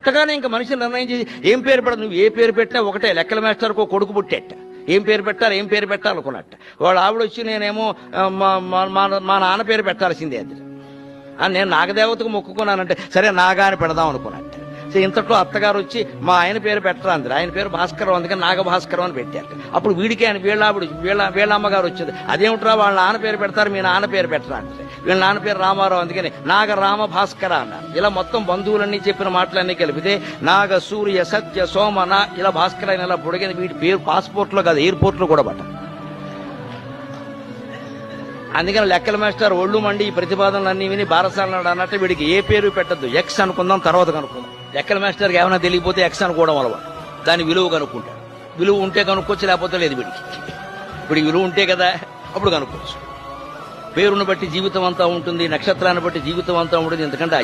అంతగానే ఇంకా మనిషి నిర్ణయం చేసి ఏం పేరు పెట్టదు, నువ్వు ఏ పేరు పెట్టినా ఒకటే. లెక్కల మాస్టర్కు కొడుకు పుట్టేట ఏం పేరు పెట్టాలనుకున్నట్ట. వాడు ఆవిడ వచ్చి నేనేమో మా నాన్న పేరు పెట్టాల్సిందే అది అని నేను నాగదేవతకు మొక్కుకున్నానంటే సరే నాగా అని పెడదాం అనుకున్నట్ట. సో ఇంతట్లో అత్తగారు వచ్చి మా ఆయన పేరు పెట్టరా అందరు, ఆయన పేరు భాస్కరం, అందుకని నాగభాస్కరం అని పెట్టారు. అప్పుడు వీడికి ఆయన వీళ్ళ అమ్మగారు వచ్చింది, అదేమిట్రా వాళ్ళ నాన్న పేరు పెడతారు మీ నాన్న పేరు పెట్టరా అంటే, వీళ్ళ నాన్న పేరు రామారావు అందుకని నాగరామ భాస్కర అన్నారు. ఇలా మొత్తం బంధువులన్నీ చెప్పిన మాటలన్నీ కలిపితే నాగ సూర్య సత్య సోమన ఇలా భాస్కర అని ఇలా పొడిగింది. వీటి పేరు పాస్పోర్ట్ లో కాదు ఎయిర్పోర్ట్ లో కూడా పట్ట. అందుకని లెక్కల మాస్టర్ ఒళ్ళు మండి ఈ ప్రతిపాదనలన్నీ విని బారసాలన్నాడు అన్నట్టు వీడికి ఏ పేరు పెట్టద్దు, ఎక్స్ అనుకుందాం తర్వాత కనుక్కుందాం. లెక్కల మాస్టర్కి ఏమైనా తెలియకపోతే ఎక్స్ అనుకోవడం అలవాటు, దాని విలువ కనుక్కుంటాడు. విలువ ఉంటే కనుక్కోవచ్చు, లేకపోతే లేదు. వీడికి విలువ ఉంటే కదా అప్పుడు కనుక్కోవచ్చు. పేరును బట్టి జీవితం అంతా ఉంటుంది, నక్షత్రాన్ని బట్టి జీవితం అంతా ఉంటుంది. ఎందుకంటే